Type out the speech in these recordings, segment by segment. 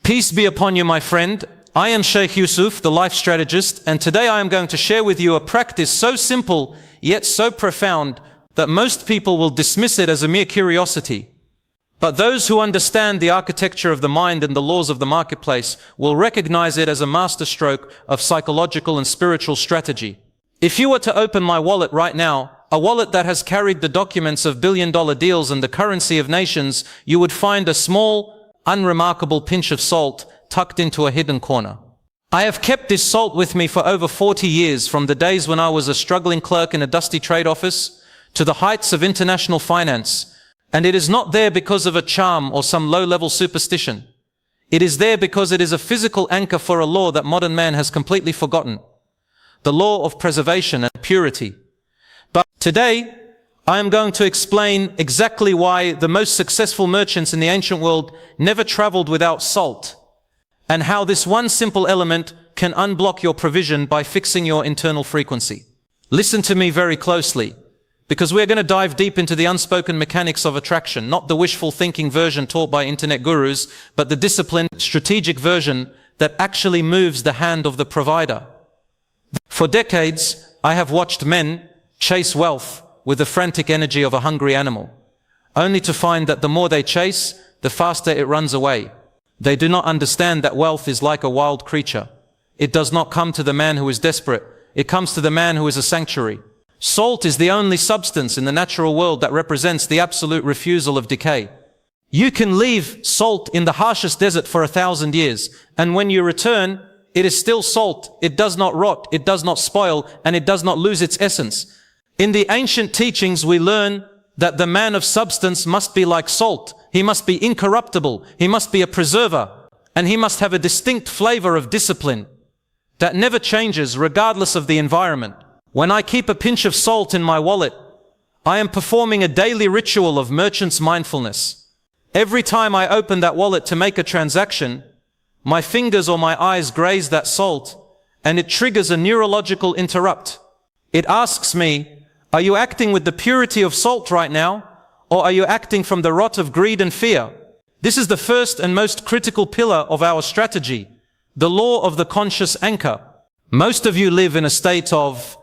Peace be upon you, my friend. I am Sheikh Yusuf, the Life Strategist, and today I am going to share with you a practice so simple yet so profound that most people will dismiss it as a mere curiosity. But those who understand the architecture of the mind and the laws of the marketplace will recognize it as a masterstroke of psychological and spiritual strategy. If you were to open my wallet right now, a wallet that has carried the documents of billion-dollar deals and the currency of nations, you would find a small, unremarkable pinch of salt tucked into a hidden corner. I have kept this salt with me for over 40 years, from the days when I was a struggling clerk in a dusty trade office to the heights of international finance. And it is not there because of a charm or some low-level superstition. It is there because it is a physical anchor for a law that modern man has completely forgotten. The law of preservation and purity. But today, I am going to explain exactly why the most successful merchants in the ancient world never traveled without salt, and how this one simple element can unblock your provision by fixing your internal frequency. Listen to me very closely, because we're going to dive deep into the unspoken mechanics of attraction, not the wishful thinking version taught by internet gurus, but the disciplined, strategic version that actually moves the hand of the provider. For decades, I have watched men chase wealth with the frantic energy of a hungry animal, only to find that the more they chase, the faster it runs away. They do not understand that wealth is like a wild creature. It does not come to the man who is desperate. It comes to the man who is a sanctuary. Salt is the only substance in the natural world that represents the absolute refusal of decay. You can leave salt in the harshest desert for 1,000 years, and when you return, it is still salt. It does not rot, it does not spoil, and it does not lose its essence. In the ancient teachings, we learn that the man of substance must be like salt. He must be incorruptible. He must be a preserver. And he must have a distinct flavor of discipline that never changes regardless of the environment. When I keep a pinch of salt in my wallet, I am performing a daily ritual of merchant's mindfulness. Every time I open that wallet to make a transaction, my fingers or my eyes graze that salt, and it triggers a neurological interrupt. It asks me, are you acting with the purity of salt right now, or are you acting from the rot of greed and fear? This is the first and most critical pillar of our strategy, the law of the conscious anchor. Most of you live in a state of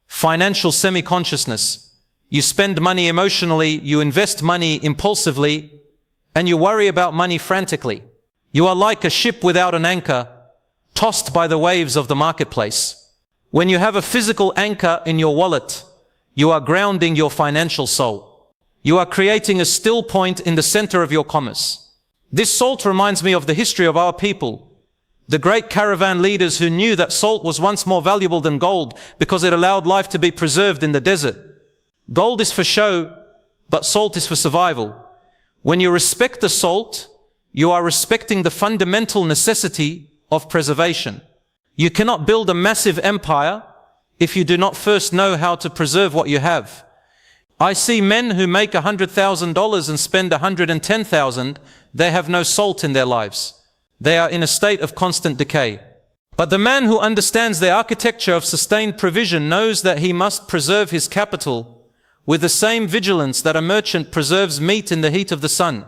financial semi-consciousness. You spend money emotionally, you invest money impulsively, and you worry about money frantically. You are like a ship without an anchor, tossed by the waves of the marketplace. When you have a physical anchor in your wallet, you are grounding your financial soul. You are creating a still point in the center of your commerce. This salt reminds me of the history of our people. The great caravan leaders who knew that salt was once more valuable than gold because it allowed life to be preserved in the desert. Gold is for show, but salt is for survival. When you respect the salt, you are respecting the fundamental necessity of preservation. You cannot build a massive empire if you do not first know how to preserve what you have. I see men who make $100,000 and spend $110,000. They have no salt in their lives. They are in a state of constant decay. But the man who understands the architecture of sustained provision knows that he must preserve his capital with the same vigilance that a merchant preserves meat in the heat of the sun.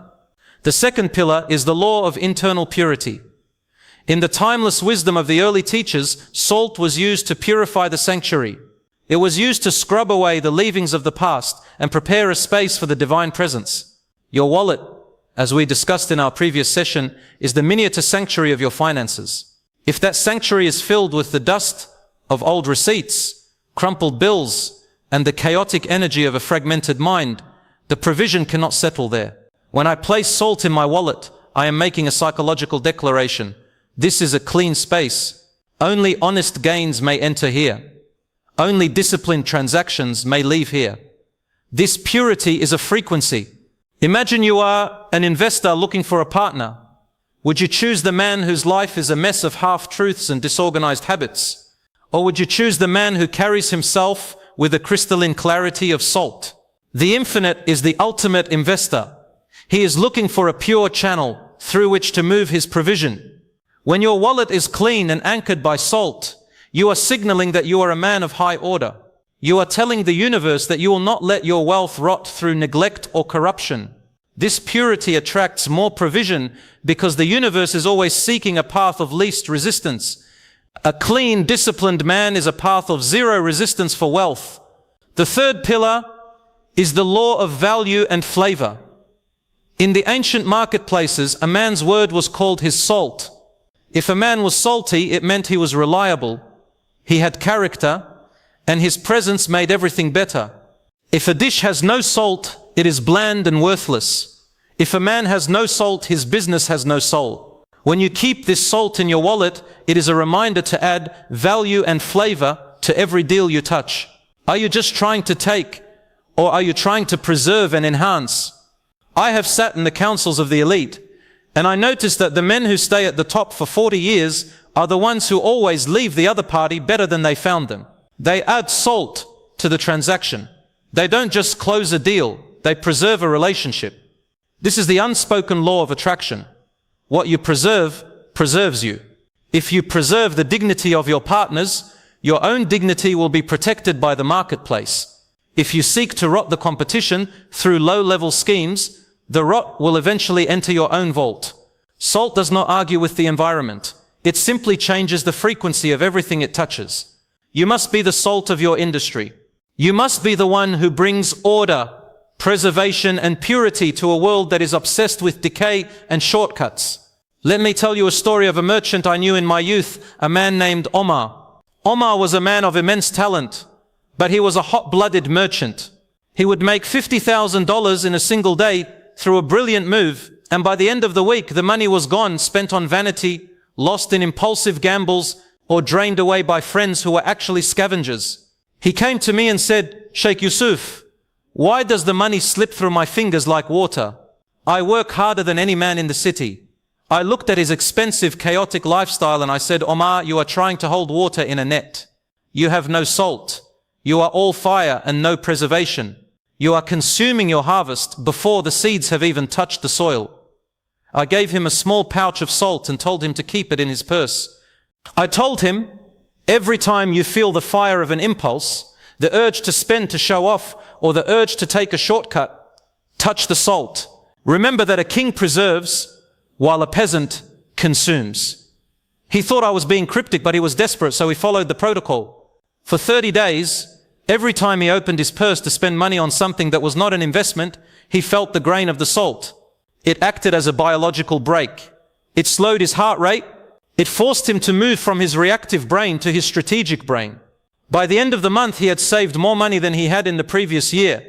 The second pillar is the law of internal purity. In the timeless wisdom of the early teachers, salt was used to purify the sanctuary. It was used to scrub away the leavings of the past and prepare a space for the divine presence. Your wallet, as we discussed in our previous session, is the miniature sanctuary of your finances. If that sanctuary is filled with the dust of old receipts, crumpled bills, and the chaotic energy of a fragmented mind, the provision cannot settle there. When I place salt in my wallet, I am making a psychological declaration. This is a clean space. Only honest gains may enter here. Only disciplined transactions may leave here. This purity is a frequency. Imagine you are an investor looking for a partner. Would you choose the man whose life is a mess of half-truths and disorganized habits? Or would you choose the man who carries himself with the crystalline clarity of salt? The infinite is the ultimate investor. He is looking for a pure channel through which to move his provision. When your wallet is clean and anchored by salt, you are signaling that you are a man of high order. You are telling the universe that you will not let your wealth rot through neglect or corruption. This purity attracts more provision because the universe is always seeking a path of least resistance. A clean, disciplined man is a path of zero resistance for wealth. The third pillar is the law of value and flavor. In the ancient marketplaces, a man's word was called his salt. If a man was salty, it meant he was reliable, he had character, and his presence made everything better. If a dish has no salt, it is bland and worthless. If a man has no salt, his business has no soul. When you keep this salt in your wallet, it is a reminder to add value and flavor to every deal you touch. Are you just trying to take, or are you trying to preserve and enhance? I have sat in the councils of the elite, and I noticed that the men who stay at the top for 40 years are the ones who always leave the other party better than they found them. They add salt to the transaction. They don't just close a deal, they preserve a relationship. This is the unspoken law of attraction. What you preserve, preserves you. If you preserve the dignity of your partners, your own dignity will be protected by the marketplace. If you seek to rot the competition through low-level schemes, the rot will eventually enter your own vault. Salt does not argue with the environment. It simply changes the frequency of everything it touches. You must be the salt of your industry. You must be the one who brings order, preservation, and purity to a world that is obsessed with decay and shortcuts. Let me tell you a story of a merchant I knew in my youth, a man named Omar. Omar was a man of immense talent, but he was a hot-blooded merchant. He would make $50,000 in a single day through a brilliant move, and by the end of the week, the money was gone, spent on vanity, lost in impulsive gambles, or drained away by friends who were actually scavengers. He came to me and said, "Sheikh Yusuf, why does the money slip through my fingers like water? I work harder than any man in the city." I looked at his expensive, chaotic lifestyle and I said, "Omar, you are trying to hold water in a net. You have no salt. You are all fire and no preservation. You are consuming your harvest before the seeds have even touched the soil." I gave him a small pouch of salt and told him to keep it in his purse. I told him, every time you feel the fire of an impulse, the urge to spend to show off, or the urge to take a shortcut, touch the salt. Remember that a king preserves while a peasant consumes. He thought I was being cryptic, but he was desperate, so he followed the protocol. For 30 days, every time he opened his purse to spend money on something that was not an investment, he felt the grain of the salt. It acted as a biological brake. It slowed his heart rate. It forced him to move from his reactive brain to his strategic brain. By the end of the month, he had saved more money than he had in the previous year.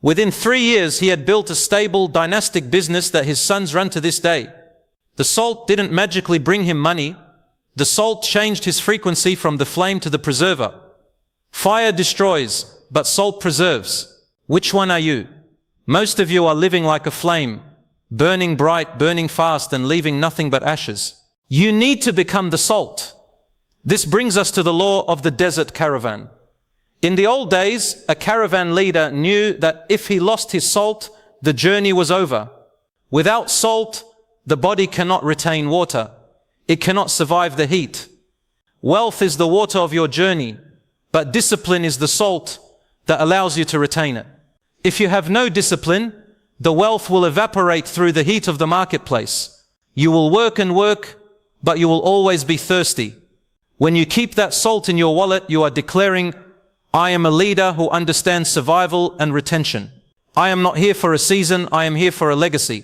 Within 3 years, he had built a stable, dynastic business that his sons run to this day. The salt didn't magically bring him money. The salt changed his frequency from the flame to the preserver. Fire destroys, but salt preserves. Which one are you? Most of you are living like a flame, burning bright, burning fast, and leaving nothing but ashes. You need to become the salt. This brings us to the law of the desert caravan. In the old days, a caravan leader knew that if he lost his salt, the journey was over. Without salt, the body cannot retain water. It cannot survive the heat. Wealth is the water of your journey, but discipline is the salt that allows you to retain it. If you have no discipline, the wealth will evaporate through the heat of the marketplace. You will work and work, but you will always be thirsty. When you keep that salt in your wallet, you are declaring, "I am a leader who understands survival and retention. I am not here for a season, I am here for a legacy."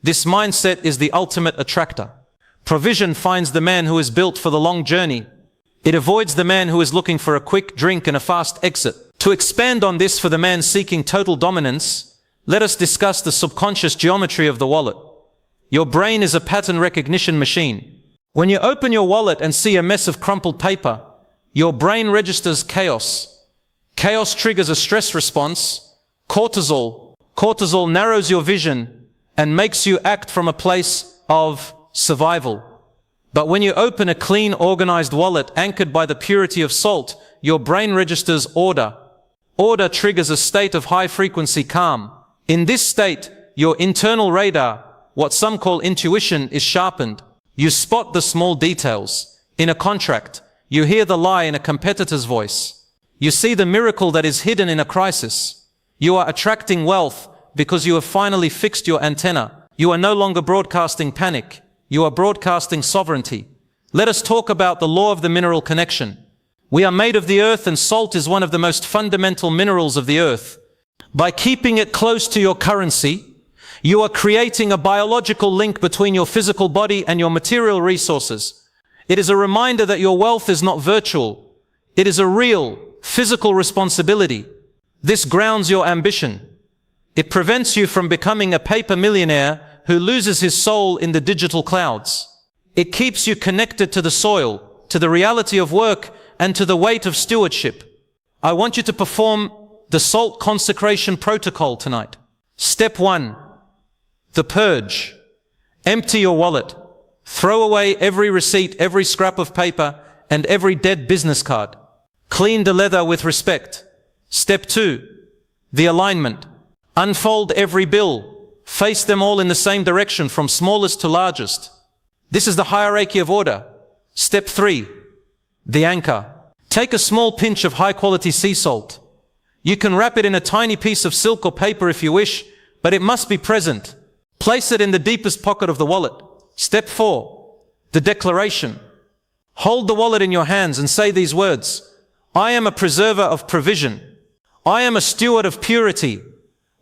This mindset is the ultimate attractor. Provision finds the man who is built for the long journey. It avoids the man who is looking for a quick drink and a fast exit. To expand on this for the man seeking total dominance, let us discuss the subconscious geometry of the wallet. Your brain is a pattern recognition machine. When you open your wallet and see a mess of crumpled paper, your brain registers chaos. Chaos triggers a stress response, cortisol. Cortisol narrows your vision and makes you act from a place of survival. But when you open a clean, organized wallet anchored by the purity of salt, your brain registers order. Order triggers a state of high-frequency calm. In this state, your internal radar, what some call intuition, is sharpened. You spot the small details. In a contract, you hear the lie in a competitor's voice. You see the miracle that is hidden in a crisis. You are attracting wealth because you have finally fixed your antenna. You are no longer broadcasting panic. You are broadcasting sovereignty. Let us talk about the law of the mineral connection. We are made of the earth, and salt is one of the most fundamental minerals of the earth. By keeping it close to your currency, you are creating a biological link between your physical body and your material resources. It is a reminder that your wealth is not virtual. It is a real, physical responsibility. This grounds your ambition. It prevents you from becoming a paper millionaire who loses his soul in the digital clouds. It keeps you connected to the soil, to the reality of work, and to the weight of stewardship. I want you to perform the salt consecration protocol tonight. Step 1, the purge. Empty your wallet. Throw away every receipt, every scrap of paper, and every dead business card. Clean the leather with respect. Step 2, the alignment. Unfold every bill. Face them all in the same direction, from smallest to largest. This is the hierarchy of order. Step 3, the anchor. Take a small pinch of high-quality sea salt. You can wrap it in a tiny piece of silk or paper if you wish, but it must be present. Place it in the deepest pocket of the wallet. Step 4, the declaration. Hold the wallet in your hands and say these words: I am a preserver of provision. I am a steward of purity.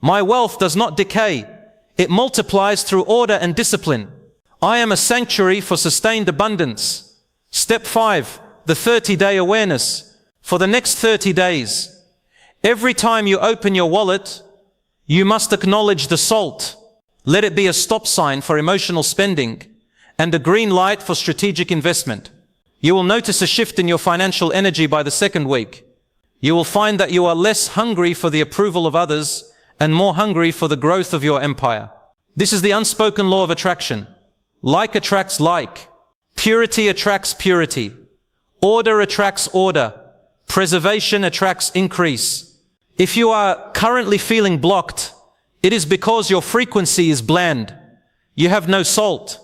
My wealth does not decay. It multiplies through order and discipline. I am a sanctuary for sustained abundance. Step 5, the 30-day awareness. For the next 30 days, every time you open your wallet, you must acknowledge the salt. Let it be a stop sign for emotional spending and a green light for strategic investment. You will notice a shift in your financial energy by the second week. You will find that you are less hungry for the approval of others and more hungry for the growth of your empire. This is the unspoken law of attraction. Like attracts like. Purity attracts purity. Order attracts order. Preservation attracts increase. If you are currently feeling blocked, it is because your frequency is bland. You have no salt.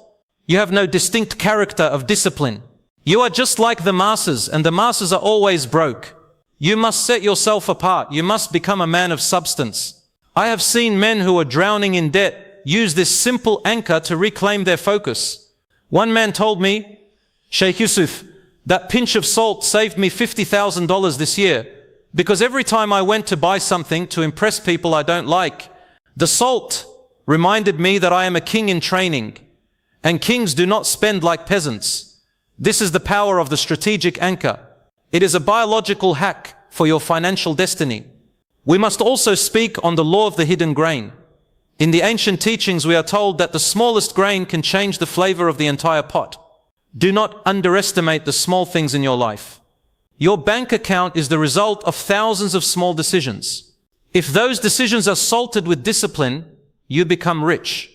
You have no distinct character of discipline. You are just like the masses, and the masses are always broke. You must set yourself apart. You must become a man of substance. I have seen men who are drowning in debt use this simple anchor to reclaim their focus. One man told me, Sheikh Yusuf, that pinch of salt saved me $50,000 this year, because every time I went to buy something to impress people I don't like, the salt reminded me that I am a king in training, and kings do not spend like peasants. This is the power of the strategic anchor. It is a biological hack for your financial destiny. We must also speak on the law of the hidden grain. In the ancient teachings, we are told that the smallest grain can change the flavor of the entire pot. Do not underestimate the small things in your life. Your bank account is the result of thousands of small decisions. If those decisions are salted with discipline, you become rich.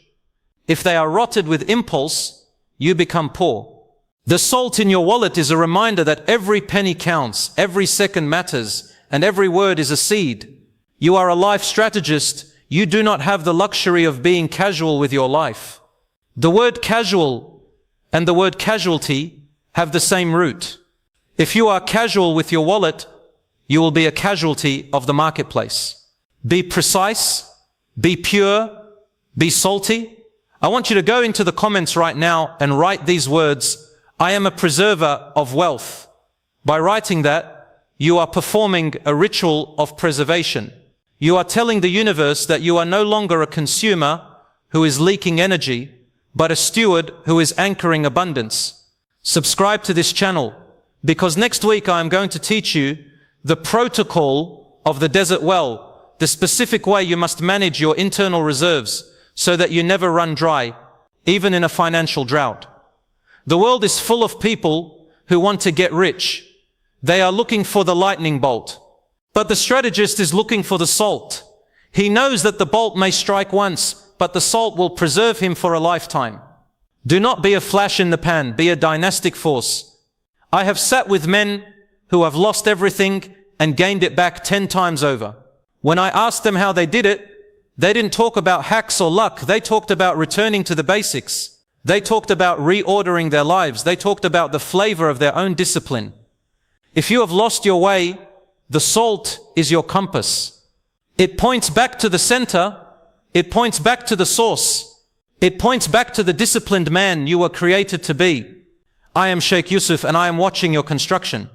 If they are rotted with impulse, you become poor. The salt in your wallet is a reminder that every penny counts, every second matters, and every word is a seed. You are a life strategist. You do not have the luxury of being casual with your life. The word casual and the word casualty have the same root. If you are casual with your wallet, you will be a casualty of the marketplace. Be precise, be pure, be salty. I want you to go into the comments right now and write these words: I am a preserver of wealth. By writing that, you are performing a ritual of preservation. You are telling the universe that you are no longer a consumer who is leaking energy, but a steward who is anchoring abundance. Subscribe to this channel, because next week I am going to teach you the protocol of the desert well, the specific way you must manage your internal reserves so that you never run dry, even in a financial drought. The world is full of people who want to get rich. They are looking for the lightning bolt. But the strategist is looking for the salt. He knows that the bolt may strike once, but the salt will preserve him for a lifetime. Do not be a flash in the pan, be a dynastic force. I have sat with men who have lost everything and gained it back 10 times over. When I asked them how they did it, they didn't talk about hacks or luck. They talked about returning to the basics. They talked about reordering their lives. They talked about the flavor of their own discipline. If you have lost your way, the salt is your compass. It points back to the center, It points back to the source. It points back to the disciplined man you were created to be. I am Sheikh Yusuf, and I am watching your construction.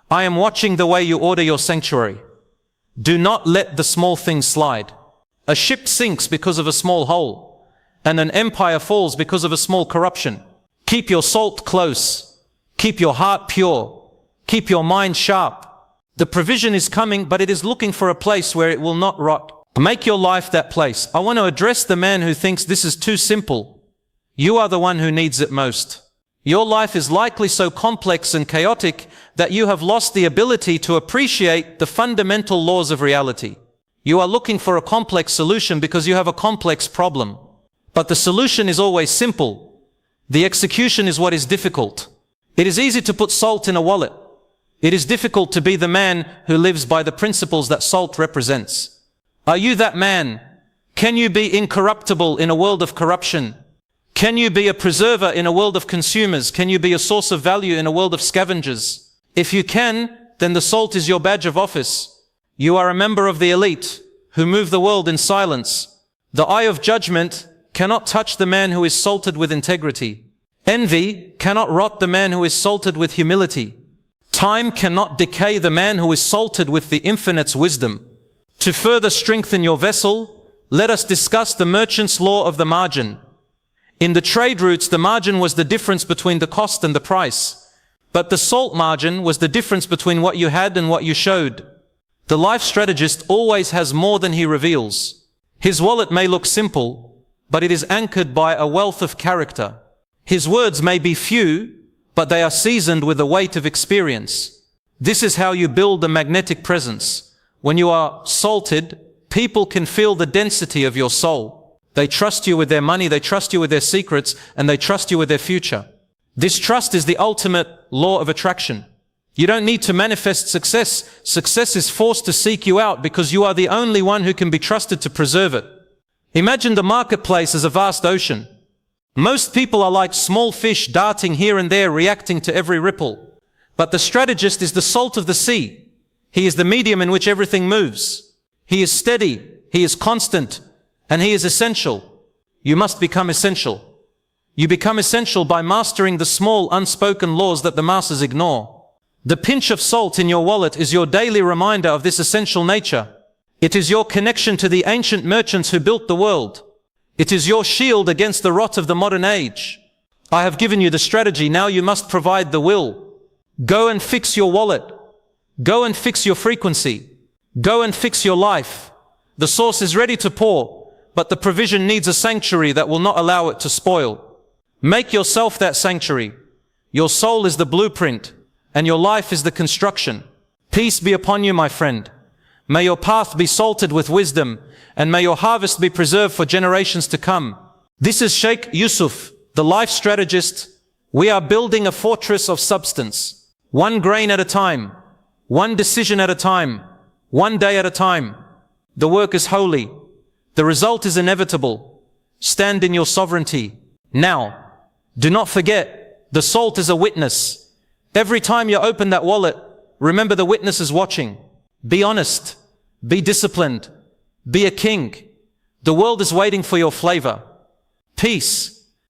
I am watching the way you order your sanctuary. Do not let the small things slide. A ship sinks because of a small hole, and an empire falls because of a small corruption. Keep your salt close. Keep your heart pure. Keep your mind sharp. The provision is coming, but it is looking for a place where it will not rot. Make your life that place. I want to address the man who thinks this is too simple. You are the one who needs it most. Your life is likely so complex and chaotic that you have lost the ability to appreciate the fundamental laws of reality. You are looking for a complex solution because you have a complex problem. But the solution is always simple. The execution is what is difficult. It is easy to put salt in a wallet. It is difficult to be the man who lives by the principles that salt represents. Are you that man? Can you be incorruptible in a world of corruption? Can you be a preserver in a world of consumers? Can you be a source of value in a world of scavengers? If you can, then the salt is your badge of office. You are a member of the elite who move the world in silence. The eye of judgment cannot touch the man who is salted with integrity. Envy cannot rot the man who is salted with humility. Time cannot decay the man who is salted with the infinite's wisdom. To further strengthen your vessel, let us discuss the merchant's law of the margin. In the trade routes, the margin was the difference between the cost and the price. But the salt margin was the difference between what you had and what you showed. The life strategist always has more than he reveals. His wallet may look simple, but it is anchored by a wealth of character. His words may be few, but they are seasoned with the weight of experience. This is how you build a magnetic presence. When you are salted, people can feel the density of your soul. They trust you with their money, they trust you with their secrets, and they trust you with their future. This trust is the ultimate law of attraction. You don't need to manifest success. Success is forced to seek you out because you are the only one who can be trusted to preserve it. Imagine the marketplace as a vast ocean. Most people are like small fish darting here and there, reacting to every ripple. But the strategist is the salt of the sea. He is the medium in which everything moves. He is steady, he is constant, and he is essential. You must become essential. You become essential by mastering the small, unspoken laws that the masses ignore. The pinch of salt in your wallet is your daily reminder of this essential nature. It is your connection to the ancient merchants who built the world. It is your shield against the rot of the modern age. I have given you the strategy, now you must provide the will. Go and fix your wallet. Go and fix your frequency. Go and fix your life. The source is ready to pour, but the provision needs a sanctuary that will not allow it to spoil. Make yourself that sanctuary. Your soul is the blueprint, and your life is the construction. Peace be upon you, my friend. May your path be salted with wisdom, and may your harvest be preserved for generations to come. This is Sheikh Yusuf, the life strategist. We are building a fortress of substance. One grain at a time, one decision at a time, one day at a time. The work is holy. The result is inevitable. Stand in your sovereignty. Now, do not forget, the salt is a witness. Every time you open that wallet, remember the witness is watching. Be honest. Be disciplined. Be a king. The world is waiting for your flavor. Peace.